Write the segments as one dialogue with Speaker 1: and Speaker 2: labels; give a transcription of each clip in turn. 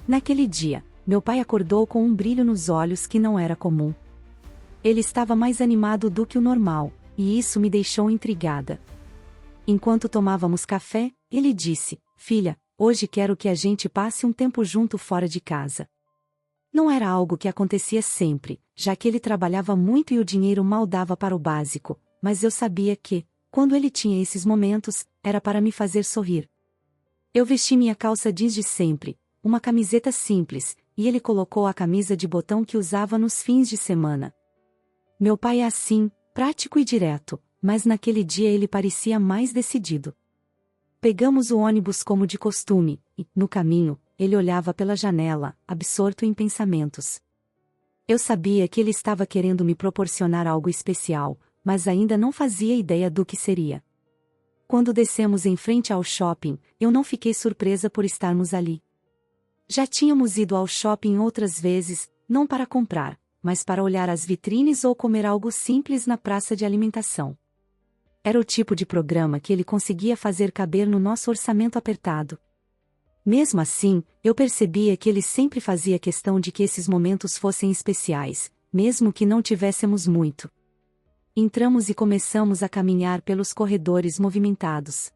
Speaker 1: Naquele dia, meu pai acordou com um brilho nos olhos que não era comum. Ele estava mais animado do que o normal, e isso me deixou intrigada. Enquanto tomávamos café, ele disse: "Filha, hoje quero que a gente passe um tempo junto fora de casa." Não era algo que acontecia sempre, já que ele trabalhava muito e o dinheiro mal dava para o básico, mas eu sabia que, quando ele tinha esses momentos, era para me fazer sorrir. Eu vesti minha calça jeans de sempre, uma camiseta simples, e ele colocou a camisa de botão que usava nos fins de semana. Meu pai é assim, prático e direto, mas naquele dia ele parecia mais decidido. Pegamos o ônibus como de costume, e, no caminho, ele olhava pela janela, absorto em pensamentos. Eu sabia que ele estava querendo me proporcionar algo especial, mas ainda não fazia ideia do que seria. Quando descemos em frente ao shopping, eu não fiquei surpresa por estarmos ali. Já tínhamos ido ao shopping outras vezes, não para comprar, mas para olhar as vitrines ou comer algo simples na praça de alimentação. Era o tipo de programa que ele conseguia fazer caber no nosso orçamento apertado. Mesmo assim, eu percebia que ele sempre fazia questão de que esses momentos fossem especiais, mesmo que não tivéssemos muito. Entramos e começamos a caminhar pelos corredores movimentados.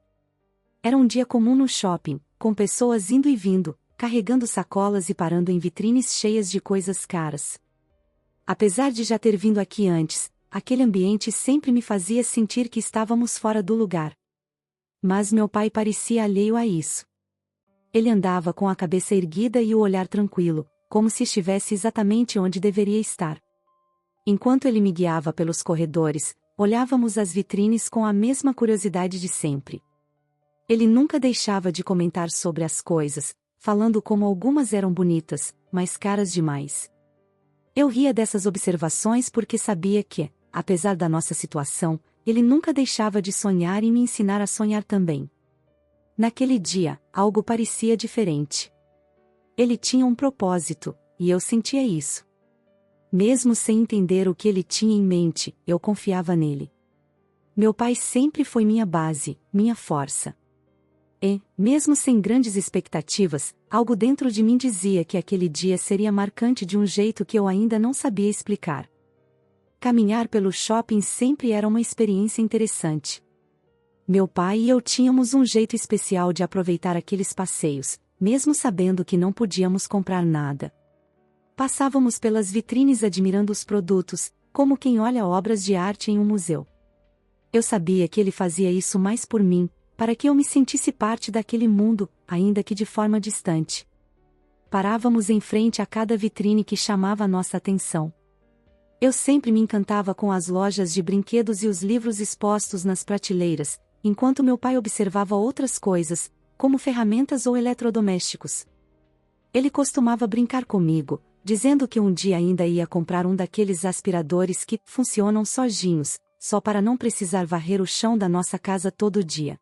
Speaker 1: Era um dia comum no shopping, com pessoas indo e vindo, carregando sacolas e parando em vitrines cheias de coisas caras. Apesar de já ter vindo aqui antes, aquele ambiente sempre me fazia sentir que estávamos fora do lugar. Mas meu pai parecia alheio a isso. Ele andava com a cabeça erguida e o olhar tranquilo, como se estivesse exatamente onde deveria estar. Enquanto ele me guiava pelos corredores, olhávamos as vitrines com a mesma curiosidade de sempre. Ele nunca deixava de comentar sobre as coisas, falando como algumas eram bonitas, mas caras demais. Eu ria dessas observações porque sabia que, apesar da nossa situação, ele nunca deixava de sonhar e me ensinar a sonhar também. Naquele dia, algo parecia diferente. Ele tinha um propósito, e eu sentia isso. Mesmo sem entender o que ele tinha em mente, eu confiava nele. Meu pai sempre foi minha base, minha força. E, mesmo sem grandes expectativas, algo dentro de mim dizia que aquele dia seria marcante de um jeito que eu ainda não sabia explicar. Caminhar pelo shopping sempre era uma experiência interessante. Meu pai e eu tínhamos um jeito especial de aproveitar aqueles passeios, mesmo sabendo que não podíamos comprar nada. Passávamos pelas vitrines admirando os produtos, como quem olha obras de arte em um museu. Eu sabia que ele fazia isso mais por mim, para que eu me sentisse parte daquele mundo, ainda que de forma distante. Parávamos em frente a cada vitrine que chamava a nossa atenção. Eu sempre me encantava com as lojas de brinquedos e os livros expostos nas prateleiras, enquanto meu pai observava outras coisas, como ferramentas ou eletrodomésticos. Ele costumava brincar comigo, dizendo que um dia ainda ia comprar um daqueles aspiradores que funcionam sozinhos, só para não precisar varrer o chão da nossa casa todo dia.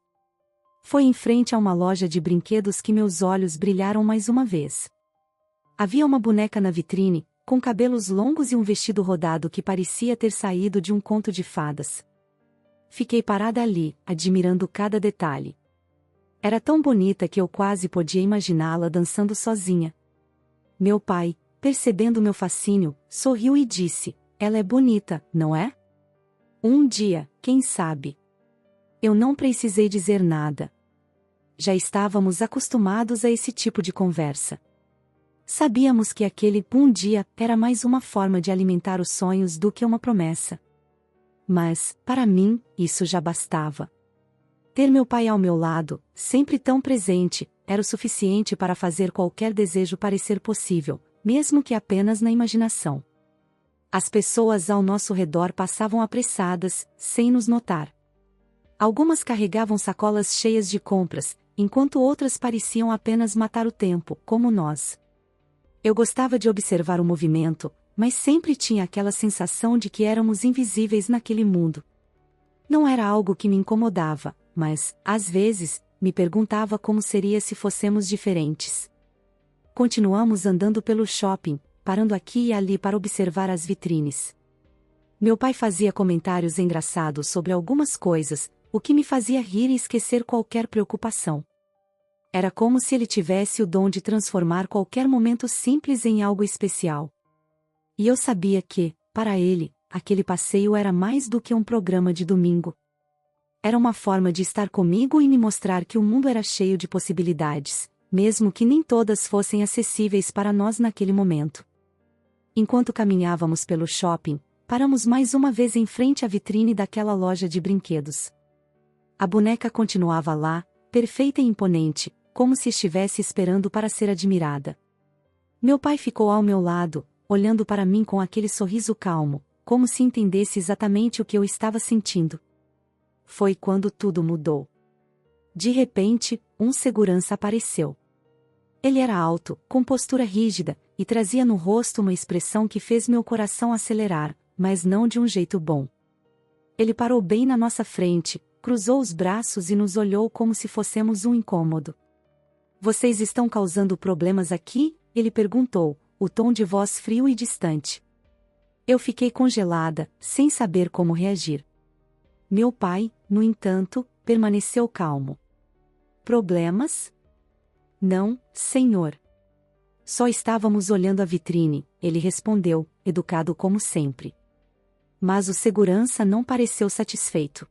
Speaker 1: Foi em frente a uma loja de brinquedos que meus olhos brilharam mais uma vez. Havia uma boneca na vitrine, com cabelos longos e um vestido rodado que parecia ter saído de um conto de fadas. Fiquei parada ali, admirando cada detalhe. Era tão bonita que eu quase podia imaginá-la dançando sozinha. Meu pai, percebendo meu fascínio, sorriu e disse: "Ela é bonita, não é? Um dia, quem sabe?" Eu não precisei dizer nada. Já estávamos acostumados a esse tipo de conversa. Sabíamos que aquele um dia era mais uma forma de alimentar os sonhos do que uma promessa. Mas, para mim, isso já bastava. Ter meu pai ao meu lado, sempre tão presente, era o suficiente para fazer qualquer desejo parecer possível, mesmo que apenas na imaginação. As pessoas ao nosso redor passavam apressadas, sem nos notar. Algumas carregavam sacolas cheias de compras, enquanto outras pareciam apenas matar o tempo, como nós. Eu gostava de observar o movimento, mas sempre tinha aquela sensação de que éramos invisíveis naquele mundo. Não era algo que me incomodava, mas, às vezes, me perguntava como seria se fossemos diferentes. Continuamos andando pelo shopping, parando aqui e ali para observar as vitrines. Meu pai fazia comentários engraçados sobre algumas coisas, o que me fazia rir e esquecer qualquer preocupação. Era como se ele tivesse o dom de transformar qualquer momento simples em algo especial. E eu sabia que, para ele, aquele passeio era mais do que um programa de domingo. Era uma forma de estar comigo e me mostrar que o mundo era cheio de possibilidades, mesmo que nem todas fossem acessíveis para nós naquele momento. Enquanto caminhávamos pelo shopping, paramos mais uma vez em frente à vitrine daquela loja de brinquedos. A boneca continuava lá, perfeita e imponente, como se estivesse esperando para ser admirada. Meu pai ficou ao meu lado, olhando para mim com aquele sorriso calmo, como se entendesse exatamente o que eu estava sentindo. Foi quando tudo mudou. De repente, um segurança apareceu. Ele era alto, com postura rígida, e trazia no rosto uma expressão que fez meu coração acelerar, mas não de um jeito bom. Ele parou bem na nossa frente, cruzou os braços e nos olhou como se fôssemos um incômodo. "Vocês estão causando problemas aqui?" ele perguntou, o tom de voz frio e distante. Eu fiquei congelada, sem saber como reagir. Meu pai, no entanto, permaneceu calmo. "Problemas? Não, senhor. Só estávamos olhando a vitrine", ele respondeu, educado como sempre. Mas o segurança não pareceu satisfeito.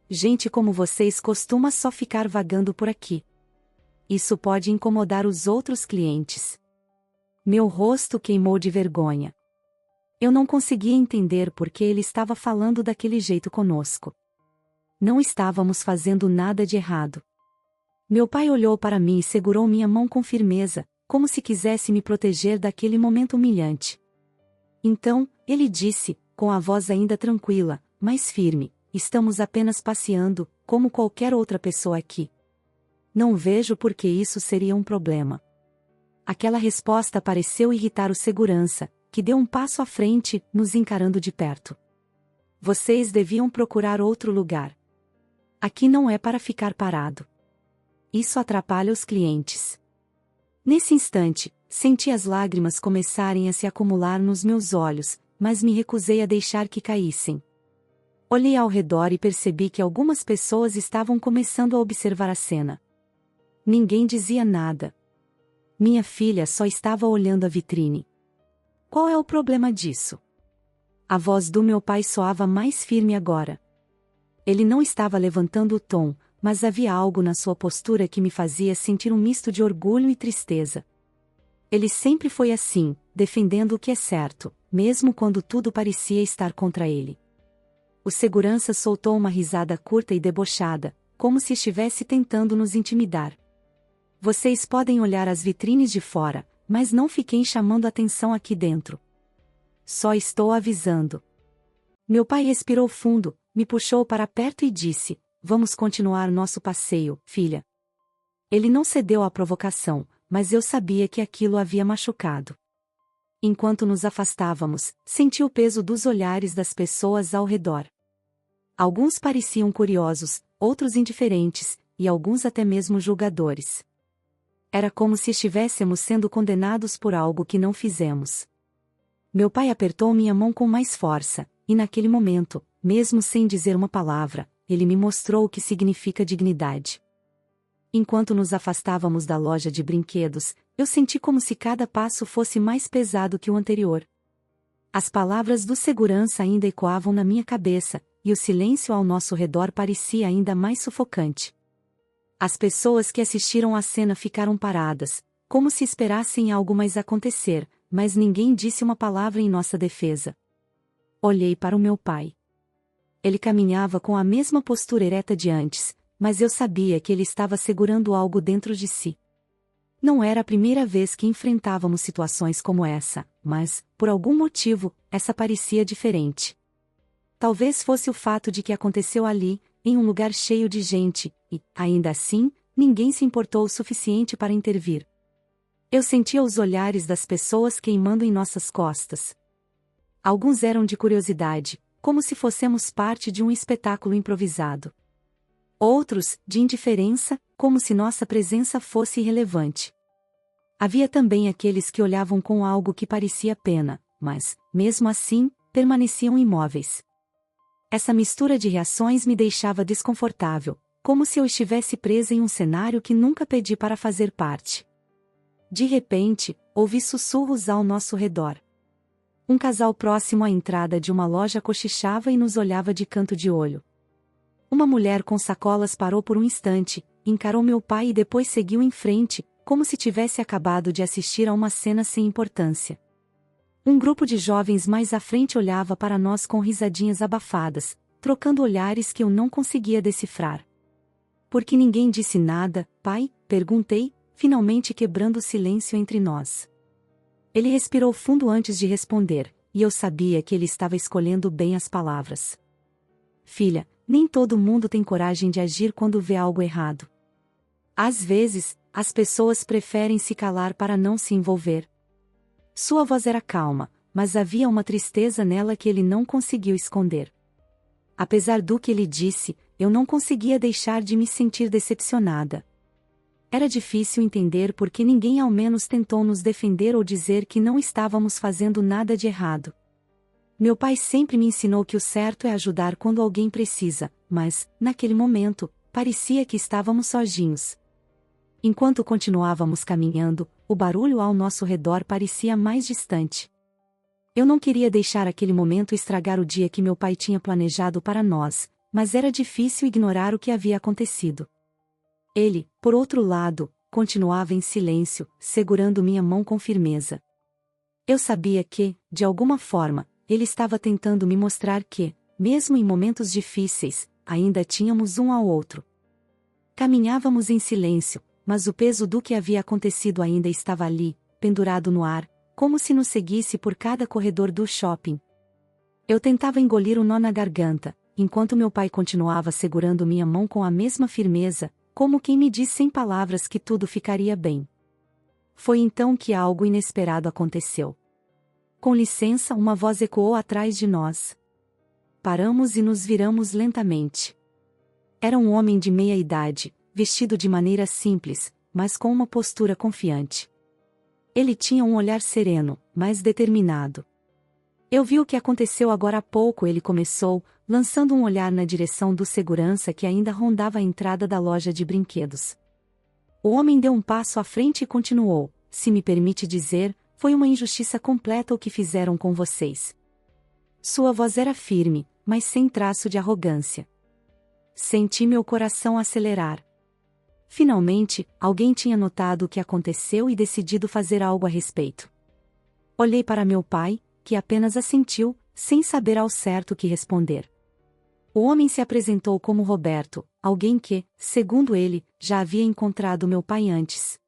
Speaker 1: "Gente como vocês costuma só ficar vagando por aqui. Isso pode incomodar os outros clientes." Meu rosto queimou de vergonha. Eu não conseguia entender por que ele estava falando daquele jeito conosco. Não estávamos fazendo nada de errado. Meu pai olhou para mim e segurou minha mão com firmeza, como se quisesse me proteger daquele momento humilhante. Então, ele disse, com a voz ainda tranquila, mas firme: "Estamos apenas passeando, como qualquer outra pessoa aqui. Não vejo por que isso seria um problema." Aquela resposta pareceu irritar o segurança, que deu um passo à frente, nos encarando de perto. "Vocês deviam procurar outro lugar. Aqui não é para ficar parado. Isso atrapalha os clientes." Nesse instante, senti as lágrimas começarem a se acumular nos meus olhos, mas me recusei a deixar que caíssem. Olhei ao redor e percebi que algumas pessoas estavam começando a observar a cena. Ninguém dizia nada. Minha filha só estava olhando a vitrine. "Qual é o problema disso?" A voz do meu pai soava mais firme agora. Ele não estava levantando o tom, mas havia algo na sua postura que me fazia sentir um misto de orgulho e tristeza. Ele sempre foi assim, defendendo o que é certo, mesmo quando tudo parecia estar contra ele. O segurança soltou uma risada curta e debochada, como se estivesse tentando nos intimidar. "Vocês podem olhar as vitrines de fora, mas não fiquem chamando atenção aqui dentro. Só estou avisando." Meu pai respirou fundo, me puxou para perto e disse: "Vamos continuar nosso passeio, filha." Ele não cedeu à provocação, mas eu sabia que aquilo havia machucado. Enquanto nos afastávamos, senti o peso dos olhares das pessoas ao redor. Alguns pareciam curiosos, outros indiferentes, e alguns até mesmo julgadores. Era como se estivéssemos sendo condenados por algo que não fizemos. Meu pai apertou minha mão com mais força, e naquele momento, mesmo sem dizer uma palavra, ele me mostrou o que significa dignidade. Enquanto nos afastávamos da loja de brinquedos, eu senti como se cada passo fosse mais pesado que o anterior. As palavras do segurança ainda ecoavam na minha cabeça, e o silêncio ao nosso redor parecia ainda mais sufocante. As pessoas que assistiram à cena ficaram paradas, como se esperassem algo mais acontecer, mas ninguém disse uma palavra em nossa defesa. Olhei para o meu pai. Ele caminhava com a mesma postura ereta de antes, mas eu sabia que ele estava segurando algo dentro de si. Não era a primeira vez que enfrentávamos situações como essa, mas, por algum motivo, essa parecia diferente. Talvez fosse o fato de que aconteceu ali, em um lugar cheio de gente, e, ainda assim, ninguém se importou o suficiente para intervir. Eu sentia os olhares das pessoas queimando em nossas costas. Alguns eram de curiosidade, como se fôssemos parte de um espetáculo improvisado. Outros, de indiferença, como se nossa presença fosse irrelevante. Havia também aqueles que olhavam com algo que parecia pena, mas, mesmo assim, permaneciam imóveis. Essa mistura de reações me deixava desconfortável, como se eu estivesse presa em um cenário que nunca pedi para fazer parte. De repente, ouvi sussurros ao nosso redor. Um casal próximo à entrada de uma loja cochichava e nos olhava de canto de olho. Uma mulher com sacolas parou por um instante, encarou meu pai e depois seguiu em frente, como se tivesse acabado de assistir a uma cena sem importância. Um grupo de jovens mais à frente olhava para nós com risadinhas abafadas, trocando olhares que eu não conseguia decifrar. Por que ninguém disse nada, pai? Perguntei, finalmente quebrando o silêncio entre nós. Ele respirou fundo antes de responder, e eu sabia que ele estava escolhendo bem as palavras. Filha, nem todo mundo tem coragem de agir quando vê algo errado. Às vezes, as pessoas preferem se calar para não se envolver. Sua voz era calma, mas havia uma tristeza nela que ele não conseguiu esconder. Apesar do que ele disse, eu não conseguia deixar de me sentir decepcionada. Era difícil entender por que ninguém ao menos tentou nos defender ou dizer que não estávamos fazendo nada de errado. Meu pai sempre me ensinou que o certo é ajudar quando alguém precisa, mas, naquele momento, parecia que estávamos sozinhos. Enquanto continuávamos caminhando, o barulho ao nosso redor parecia mais distante. Eu não queria deixar aquele momento estragar o dia que meu pai tinha planejado para nós, mas era difícil ignorar o que havia acontecido. Ele, por outro lado, continuava em silêncio, segurando minha mão com firmeza. Eu sabia que, de alguma forma, ele estava tentando me mostrar que, mesmo em momentos difíceis, ainda tínhamos um ao outro. Caminhávamos em silêncio, mas o peso do que havia acontecido ainda estava ali, pendurado no ar, como se nos seguisse por cada corredor do shopping. Eu tentava engolir o nó na garganta, enquanto meu pai continuava segurando minha mão com a mesma firmeza, como quem me diz sem palavras que tudo ficaria bem. Foi então que algo inesperado aconteceu. Com licença, uma voz ecoou atrás de nós. Paramos e nos viramos lentamente. Era um homem de meia idade, vestido de maneira simples, mas com uma postura confiante. Ele tinha um olhar sereno, mas determinado. Eu vi o que aconteceu agora há pouco, ele começou, lançando um olhar na direção do segurança que ainda rondava a entrada da loja de brinquedos. O homem deu um passo à frente e continuou, se me permite dizer, foi uma injustiça completa o que fizeram com vocês. Sua voz era firme, mas sem traço de arrogância. Senti meu coração acelerar. Finalmente, alguém tinha notado o que aconteceu e decidido fazer algo a respeito. Olhei para meu pai, que apenas assentiu, sem saber ao certo o que responder. O homem se apresentou como Roberto, alguém que, segundo ele, já havia encontrado meu pai antes.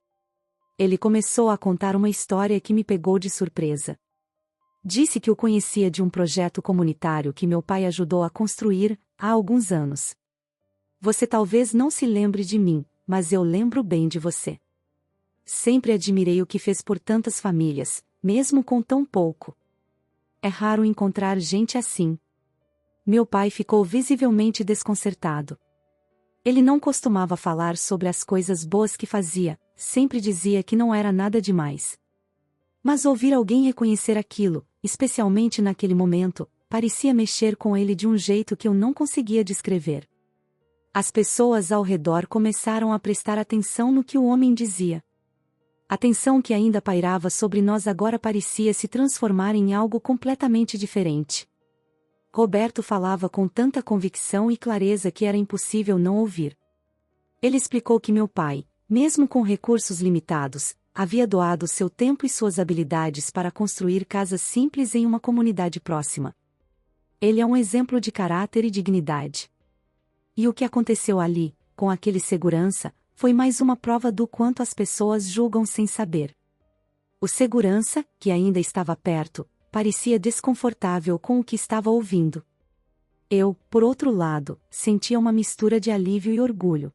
Speaker 1: Ele começou a contar uma história que me pegou de surpresa. Disse que o conhecia de um projeto comunitário que meu pai ajudou a construir, há alguns anos. Você talvez não se lembre de mim, mas eu lembro bem de você. Sempre admirei o que fez por tantas famílias, mesmo com tão pouco. É raro encontrar gente assim. Meu pai ficou visivelmente desconcertado. Ele não costumava falar sobre as coisas boas que fazia, sempre dizia que não era nada demais. Mas ouvir alguém reconhecer aquilo, especialmente naquele momento, parecia mexer com ele de um jeito que eu não conseguia descrever. As pessoas ao redor começaram a prestar atenção no que o homem dizia. A tensão que ainda pairava sobre nós agora parecia se transformar em algo completamente diferente. Roberto falava com tanta convicção e clareza que era impossível não ouvir. Ele explicou que meu pai, mesmo com recursos limitados, havia doado seu tempo e suas habilidades para construir casas simples em uma comunidade próxima. Ele é um exemplo de caráter e dignidade. E o que aconteceu ali, com aquele segurança, foi mais uma prova do quanto as pessoas julgam sem saber. O segurança, que ainda estava perto, parecia desconfortável com o que estava ouvindo. Eu, por outro lado, sentia uma mistura de alívio e orgulho.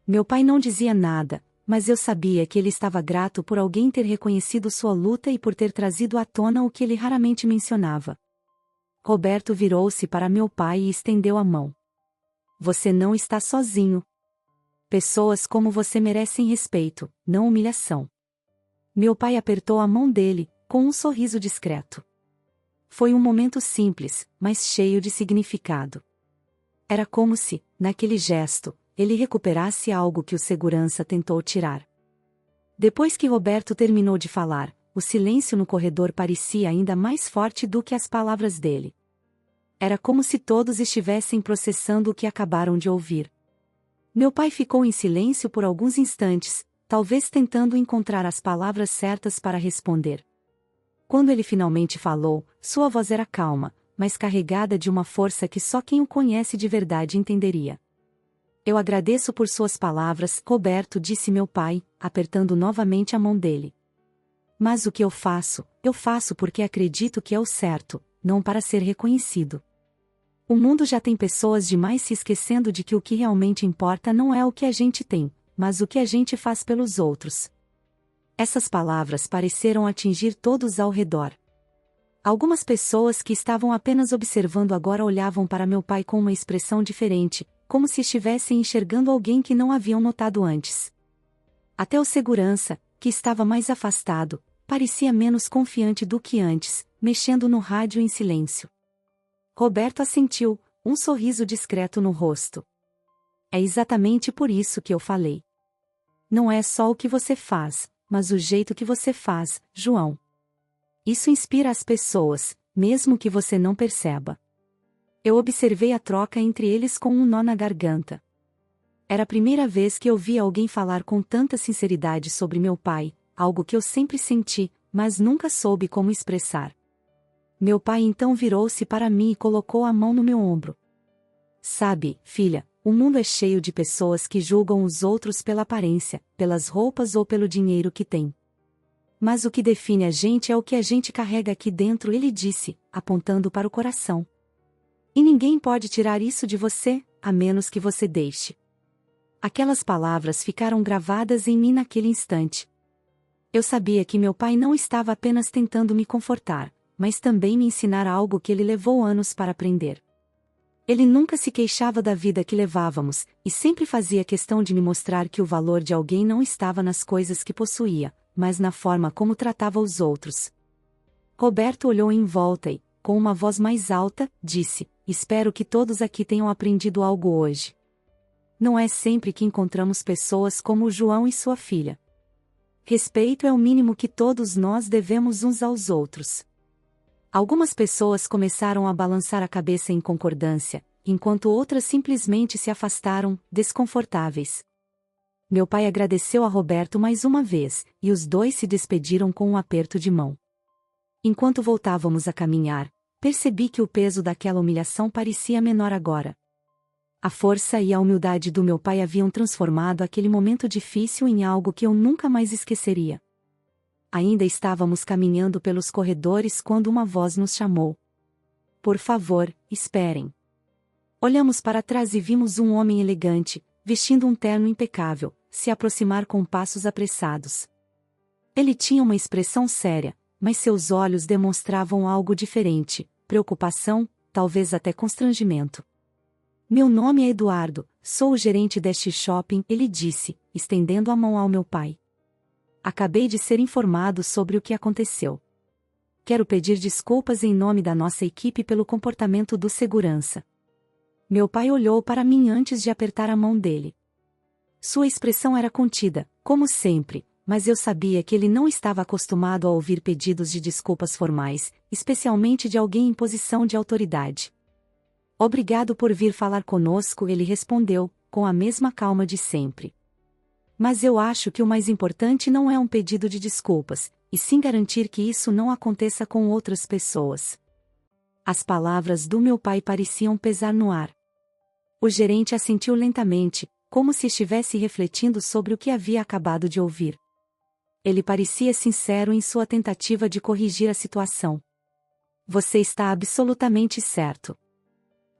Speaker 1: Meu pai não dizia nada, mas eu sabia que ele estava grato por alguém ter reconhecido sua luta e por ter trazido à tona o que ele raramente mencionava. Roberto virou-se para meu pai e estendeu a mão. Você não está sozinho. Pessoas como você merecem respeito, não humilhação. Meu pai apertou a mão dele, com um sorriso discreto. Foi um momento simples, mas cheio de significado. Era como se, naquele gesto, ele recuperasse algo que o segurança tentou tirar. Depois que Roberto terminou de falar, o silêncio no corredor parecia ainda mais forte do que as palavras dele. Era como se todos estivessem processando o que acabaram de ouvir. Meu pai ficou em silêncio por alguns instantes, talvez tentando encontrar as palavras certas para responder. Quando ele finalmente falou, sua voz era calma, mas carregada de uma força que só quem o conhece de verdade entenderia. Eu agradeço por suas palavras, Roberto, disse meu pai, apertando novamente a mão dele. Mas o que eu faço porque acredito que é o certo, não para ser reconhecido. O mundo já tem pessoas demais se esquecendo de que o que realmente importa não é o que a gente tem, mas o que a gente faz pelos outros. Essas palavras pareceram atingir todos ao redor. Algumas pessoas que estavam apenas observando agora olhavam para meu pai com uma expressão diferente, como se estivessem enxergando alguém que não haviam notado antes. Até o segurança, que estava mais afastado, parecia menos confiante do que antes, mexendo no rádio em silêncio. Roberto assentiu, um sorriso discreto no rosto. É exatamente por isso que eu falei. Não é só o que você faz, mas o jeito que você faz, João. Isso inspira as pessoas, mesmo que você não perceba. Eu observei a troca entre eles com um nó na garganta. Era a primeira vez que eu via alguém falar com tanta sinceridade sobre meu pai, algo que eu sempre senti, mas nunca soube como expressar. Meu pai então virou-se para mim e colocou a mão no meu ombro. Sabe, filha, o mundo é cheio de pessoas que julgam os outros pela aparência, pelas roupas ou pelo dinheiro que têm. Mas o que define a gente é o que a gente carrega aqui dentro, ele disse, apontando para o coração. E ninguém pode tirar isso de você, a menos que você deixe. Aquelas palavras ficaram gravadas em mim naquele instante. Eu sabia que meu pai não estava apenas tentando me confortar, mas também me ensinar algo que ele levou anos para aprender. Ele nunca se queixava da vida que levávamos, e sempre fazia questão de me mostrar que o valor de alguém não estava nas coisas que possuía, mas na forma como tratava os outros. Roberto olhou em volta e, com uma voz mais alta, disse: espero que todos aqui tenham aprendido algo hoje. Não é sempre que encontramos pessoas como o João e sua filha. Respeito é o mínimo que todos nós devemos uns aos outros. Algumas pessoas começaram a balançar a cabeça em concordância, enquanto outras simplesmente se afastaram, desconfortáveis. Meu pai agradeceu a Roberto mais uma vez, e os dois se despediram com um aperto de mão. Enquanto voltávamos a caminhar, percebi que o peso daquela humilhação parecia menor agora. A força e a humildade do meu pai haviam transformado aquele momento difícil em algo que eu nunca mais esqueceria. Ainda estávamos caminhando pelos corredores quando uma voz nos chamou. Por favor, esperem. Olhamos para trás e vimos um homem elegante, vestindo um terno impecável, se aproximar com passos apressados. Ele tinha uma expressão séria, mas seus olhos demonstravam algo diferente, preocupação, talvez até constrangimento. Meu nome é Eduardo, sou o gerente deste shopping, ele disse, estendendo a mão ao meu pai. Acabei de ser informado sobre o que aconteceu. Quero pedir desculpas em nome da nossa equipe pelo comportamento do segurança. Meu pai olhou para mim antes de apertar a mão dele. Sua expressão era contida, como sempre, mas eu sabia que ele não estava acostumado a ouvir pedidos de desculpas formais, especialmente de alguém em posição de autoridade. Obrigado por vir falar conosco, ele respondeu, com a mesma calma de sempre. Mas eu acho que o mais importante não é um pedido de desculpas, e sim garantir que isso não aconteça com outras pessoas. As palavras do meu pai pareciam pesar no ar. O gerente assentiu lentamente, como se estivesse refletindo sobre o que havia acabado de ouvir. Ele parecia sincero em sua tentativa de corrigir a situação. Você está absolutamente certo.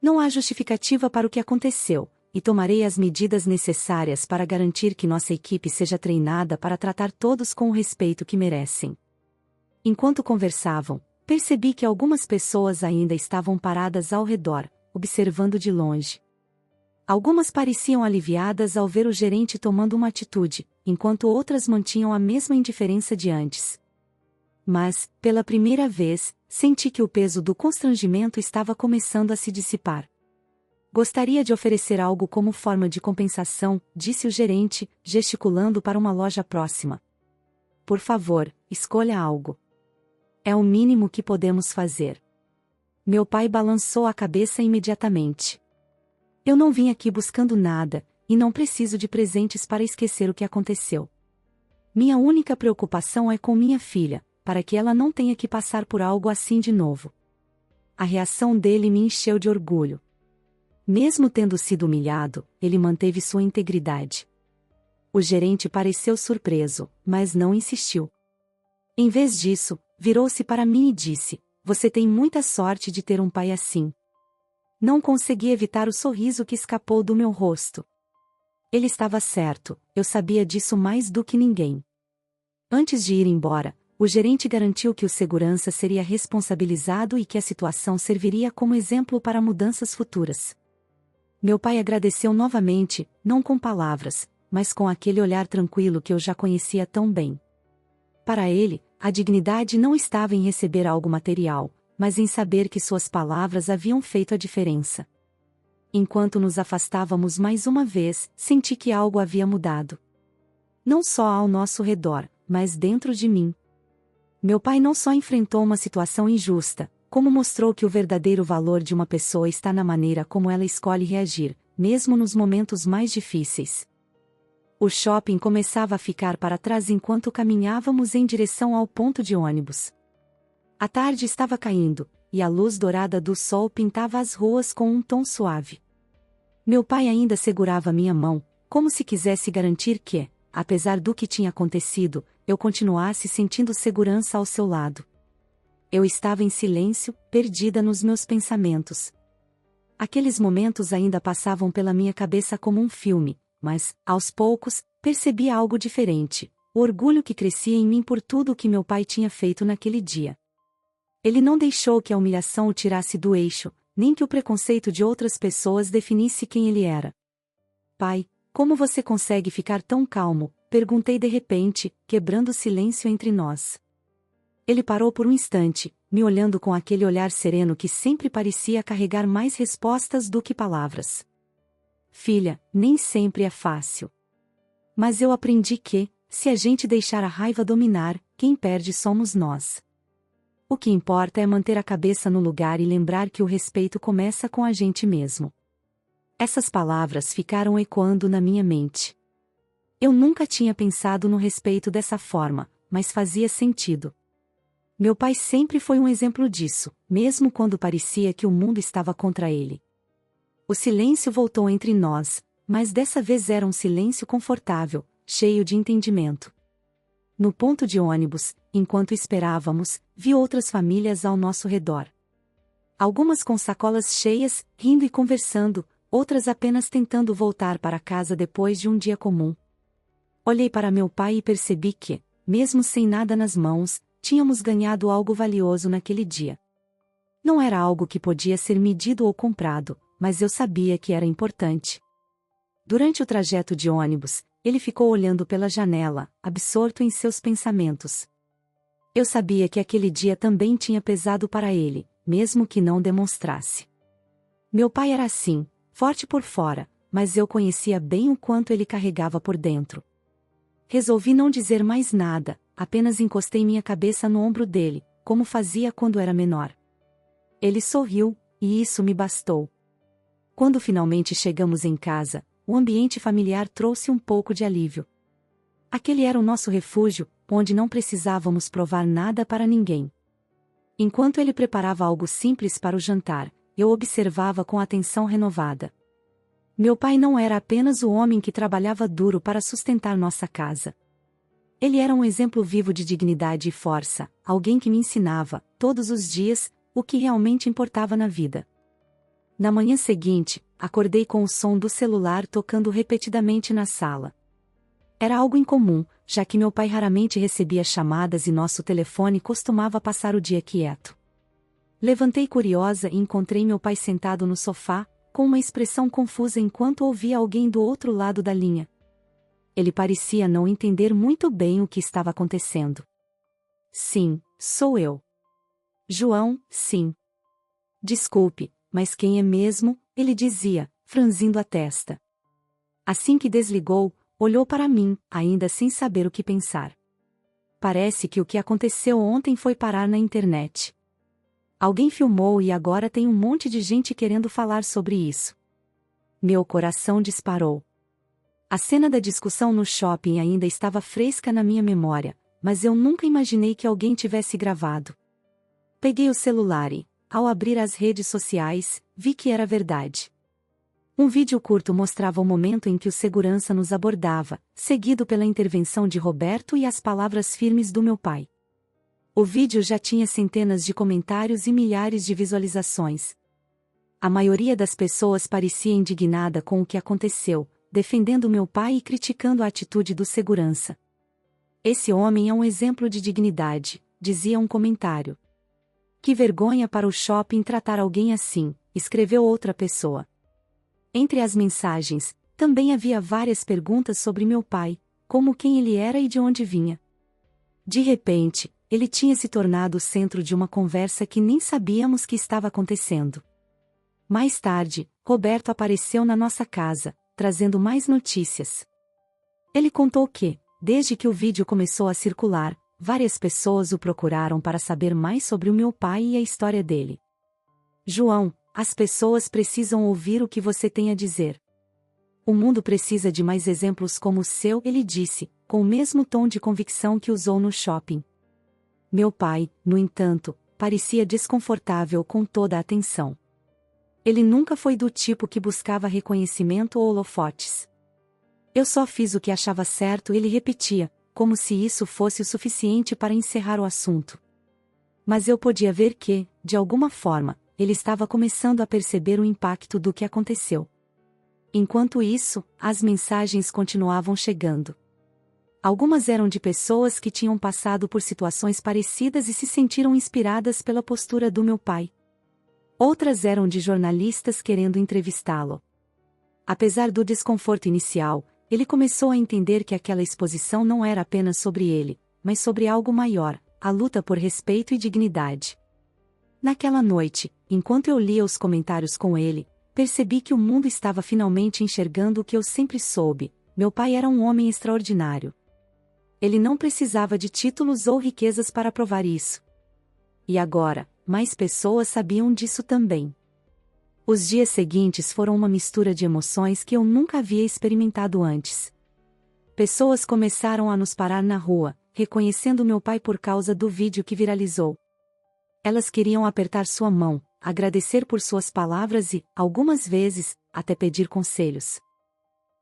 Speaker 1: Não há justificativa para o que aconteceu, e tomarei as medidas necessárias para garantir que nossa equipe seja treinada para tratar todos com o respeito que merecem. Enquanto conversavam, percebi que algumas pessoas ainda estavam paradas ao redor, observando de longe. Algumas pareciam aliviadas ao ver o gerente tomando uma atitude, enquanto outras mantinham a mesma indiferença de antes. Mas, pela primeira vez, senti que o peso do constrangimento estava começando a se dissipar. Gostaria de oferecer algo como forma de compensação, disse o gerente, gesticulando para uma loja próxima. Por favor, escolha algo. É o mínimo que podemos fazer. Meu pai balançou a cabeça imediatamente. Eu não vim aqui buscando nada, e não preciso de presentes para esquecer o que aconteceu. Minha única preocupação é com minha filha, para que ela não tenha que passar por algo assim de novo. A reação dele me encheu de orgulho. Mesmo tendo sido humilhado, ele manteve sua integridade. O gerente pareceu surpreso, mas não insistiu. Em vez disso, virou-se para mim e disse: "Você tem muita sorte de ter um pai assim." Não consegui evitar o sorriso que escapou do meu rosto. Ele estava certo, eu sabia disso mais do que ninguém. Antes de ir embora, o gerente garantiu que o segurança seria responsabilizado e que a situação serviria como exemplo para mudanças futuras. Meu pai agradeceu novamente, não com palavras, mas com aquele olhar tranquilo que eu já conhecia tão bem. Para ele, a dignidade não estava em receber algo material, mas em saber que suas palavras haviam feito a diferença. Enquanto nos afastávamos mais uma vez, senti que algo havia mudado. Não só ao nosso redor, mas dentro de mim. Meu pai não só enfrentou uma situação injusta, como mostrou que o verdadeiro valor de uma pessoa está na maneira como ela escolhe reagir, mesmo nos momentos mais difíceis. O shopping começava a ficar para trás enquanto caminhávamos em direção ao ponto de ônibus. A tarde estava caindo, e a luz dourada do sol pintava as ruas com um tom suave. Meu pai ainda segurava minha mão, como se quisesse garantir que, apesar do que tinha acontecido, eu continuasse sentindo segurança ao seu lado. Eu estava em silêncio, perdida nos meus pensamentos. Aqueles momentos ainda passavam pela minha cabeça como um filme, mas, aos poucos, percebi algo diferente, o orgulho que crescia em mim por tudo o que meu pai tinha feito naquele dia. Ele não deixou que a humilhação o tirasse do eixo, nem que o preconceito de outras pessoas definisse quem ele era. "Pai, como você consegue ficar tão calmo?" perguntei de repente, quebrando o silêncio entre nós. Ele parou por um instante, me olhando com aquele olhar sereno que sempre parecia carregar mais respostas do que palavras. "Filha, nem sempre é fácil. Mas eu aprendi que, se a gente deixar a raiva dominar, quem perde somos nós. O que importa é manter a cabeça no lugar e lembrar que o respeito começa com a gente mesmo." Essas palavras ficaram ecoando na minha mente. Eu nunca tinha pensado no respeito dessa forma, mas fazia sentido. Meu pai sempre foi um exemplo disso, mesmo quando parecia que o mundo estava contra ele. O silêncio voltou entre nós, mas dessa vez era um silêncio confortável, cheio de entendimento. No ponto de ônibus, enquanto esperávamos, vi outras famílias ao nosso redor. Algumas com sacolas cheias, rindo e conversando, outras apenas tentando voltar para casa depois de um dia comum. Olhei para meu pai e percebi que, mesmo sem nada nas mãos, tínhamos ganhado algo valioso naquele dia. Não era algo que podia ser medido ou comprado, mas eu sabia que era importante. Durante o trajeto de ônibus, ele ficou olhando pela janela, absorto em seus pensamentos. Eu sabia que aquele dia também tinha pesado para ele, mesmo que não demonstrasse. Meu pai era assim, forte por fora, mas eu conhecia bem o quanto ele carregava por dentro. Resolvi não dizer mais nada, apenas encostei minha cabeça no ombro dele, como fazia quando era menor. Ele sorriu, e isso me bastou. Quando finalmente chegamos em casa, o ambiente familiar trouxe um pouco de alívio. Aquele era o nosso refúgio, onde não precisávamos provar nada para ninguém. Enquanto ele preparava algo simples para o jantar, eu observava com atenção renovada. Meu pai não era apenas o homem que trabalhava duro para sustentar nossa casa. Ele era um exemplo vivo de dignidade e força, alguém que me ensinava, todos os dias, o que realmente importava na vida. Na manhã seguinte, acordei com o som do celular tocando repetidamente na sala. Era algo incomum, já que meu pai raramente recebia chamadas e nosso telefone costumava passar o dia quieto. Levantei curiosa e encontrei meu pai sentado no sofá, com uma expressão confusa enquanto ouvia alguém do outro lado da linha. Ele parecia não entender muito bem o que estava acontecendo. "Sim, sou eu." "João, sim." "Desculpe, mas quem é mesmo?" ele dizia, franzindo a testa. Assim que desligou, olhou para mim, ainda sem saber o que pensar. Parece que o que aconteceu ontem foi parar na internet. Alguém filmou e agora tem um monte de gente querendo falar sobre isso. Meu coração disparou. A cena da discussão no shopping ainda estava fresca na minha memória, mas eu nunca imaginei que alguém tivesse gravado. Peguei o celular e, ao abrir as redes sociais, vi que era verdade. Um vídeo curto mostrava o momento em que o segurança nos abordava, seguido pela intervenção de Roberto e as palavras firmes do meu pai. O vídeo já tinha centenas de comentários e milhares de visualizações. A maioria das pessoas parecia indignada com o que aconteceu, defendendo meu pai e criticando a atitude do segurança. Esse homem é um exemplo de dignidade, dizia um comentário. Que vergonha para o shopping tratar alguém assim, escreveu outra pessoa. Entre as mensagens, também havia várias perguntas sobre meu pai, como quem ele era e de onde vinha. De repente, ele tinha se tornado o centro de uma conversa que nem sabíamos que estava acontecendo. Mais tarde, Roberto apareceu na nossa casa, trazendo mais notícias. Ele contou que, desde que o vídeo começou a circular, várias pessoas o procuraram para saber mais sobre o meu pai e a história dele. João, as pessoas precisam ouvir o que você tem a dizer. O mundo precisa de mais exemplos como o seu, ele disse, com o mesmo tom de convicção que usou no shopping. Meu pai, no entanto, parecia desconfortável com toda a atenção. Ele nunca foi do tipo que buscava reconhecimento ou holofotes. Eu só fiz o que achava certo, ele repetia, como se isso fosse o suficiente para encerrar o assunto. Mas eu podia ver que, de alguma forma, ele estava começando a perceber o impacto do que aconteceu. Enquanto isso, as mensagens continuavam chegando. Algumas eram de pessoas que tinham passado por situações parecidas e se sentiram inspiradas pela postura do meu pai. Outras eram de jornalistas querendo entrevistá-lo. Apesar do desconforto inicial, ele começou a entender que aquela exposição não era apenas sobre ele, mas sobre algo maior, a luta por respeito e dignidade. Naquela noite, enquanto eu lia os comentários com ele, percebi que o mundo estava finalmente enxergando o que eu sempre soube: meu pai era um homem extraordinário. Ele não precisava de títulos ou riquezas para provar isso. E agora, mais pessoas sabiam disso também. Os dias seguintes foram uma mistura de emoções que eu nunca havia experimentado antes. Pessoas começaram a nos parar na rua, reconhecendo meu pai por causa do vídeo que viralizou. Elas queriam apertar sua mão, agradecer por suas palavras e, algumas vezes, até pedir conselhos.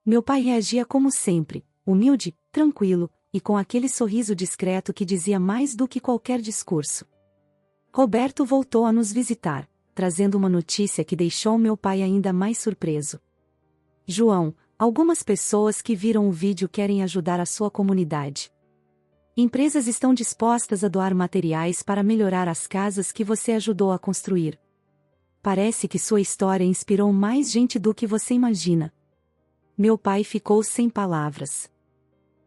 Speaker 1: Meu pai reagia como sempre, humilde, tranquilo, e com aquele sorriso discreto que dizia mais do que qualquer discurso. Roberto voltou a nos visitar, trazendo uma notícia que deixou meu pai ainda mais surpreso. João, algumas pessoas que viram o vídeo querem ajudar a sua comunidade. Empresas estão dispostas a doar materiais para melhorar as casas que você ajudou a construir. Parece que sua história inspirou mais gente do que você imagina. Meu pai ficou sem palavras.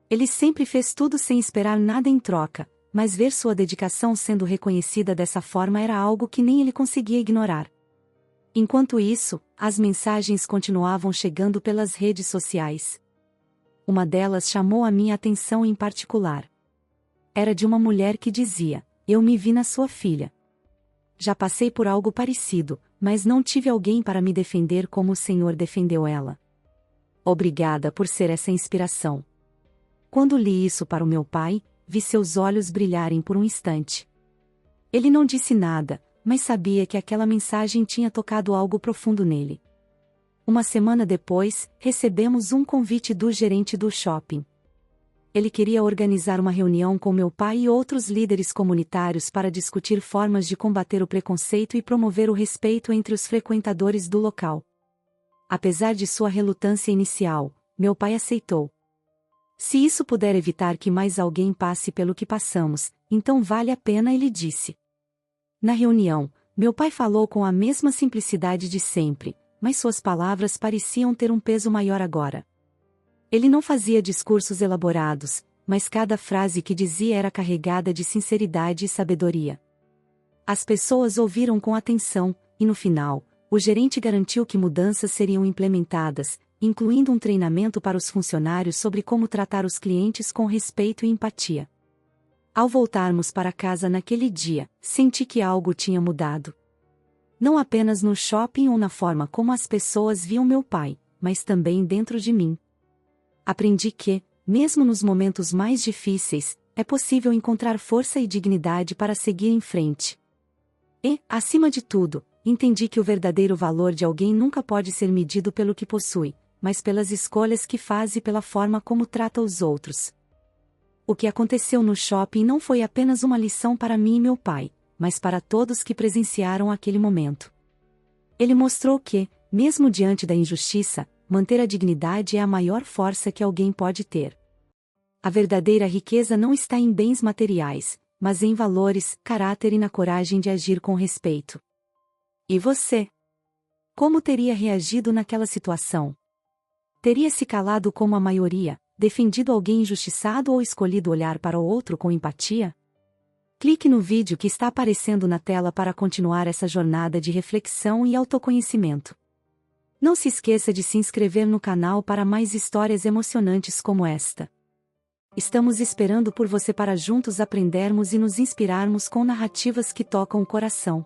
Speaker 1: Ele sempre fez tudo sem esperar nada em troca, mas ver sua dedicação sendo reconhecida dessa forma era algo que nem ele conseguia ignorar. Enquanto isso, as mensagens continuavam chegando pelas redes sociais. Uma delas chamou a minha atenção em particular. Era de uma mulher que dizia: "Eu me vi na sua filha. Já passei por algo parecido, mas não tive alguém para me defender como o Senhor defendeu ela. Obrigada por ser essa inspiração." Quando li isso para o meu pai, vi seus olhos brilharem por um instante. Ele não disse nada, mas sabia que aquela mensagem tinha tocado algo profundo nele. Uma semana depois, recebemos um convite do gerente do shopping. Ele queria organizar uma reunião com meu pai e outros líderes comunitários para discutir formas de combater o preconceito e promover o respeito entre os frequentadores do local. Apesar de sua relutância inicial, meu pai aceitou. Se isso puder evitar que mais alguém passe pelo que passamos, então vale a pena, ele disse. Na reunião, meu pai falou com a mesma simplicidade de sempre, mas suas palavras pareciam ter um peso maior agora. Ele não fazia discursos elaborados, mas cada frase que dizia era carregada de sinceridade e sabedoria. As pessoas ouviram com atenção, e no final, O gerente garantiu que mudanças seriam implementadas, incluindo um treinamento para os funcionários sobre como tratar os clientes com respeito e empatia. Ao voltarmos para casa naquele dia, senti que algo tinha mudado. Não apenas no shopping ou na forma como as pessoas viam meu pai, mas também dentro de mim. Aprendi que, mesmo nos momentos mais difíceis, é possível encontrar força e dignidade para seguir em frente. E, acima de tudo, entendi que o verdadeiro valor de alguém nunca pode ser medido pelo que possui, mas pelas escolhas que faz e pela forma como trata os outros. O que aconteceu no shopping não foi apenas uma lição para mim e meu pai, mas para todos que presenciaram aquele momento. Ele mostrou que, mesmo diante da injustiça, manter a dignidade é a maior força que alguém pode ter. A verdadeira riqueza não está em bens materiais, mas em valores, caráter e na coragem de agir com respeito. E você? Como teria reagido naquela situação? Teria se calado como a maioria, defendido alguém injustiçado ou escolhido olhar para o outro com empatia? Clique no vídeo que está aparecendo na tela para continuar essa jornada de reflexão e autoconhecimento. Não se esqueça de se inscrever no canal para mais histórias emocionantes como esta. Estamos esperando por você para juntos aprendermos e nos inspirarmos com narrativas que tocam o coração.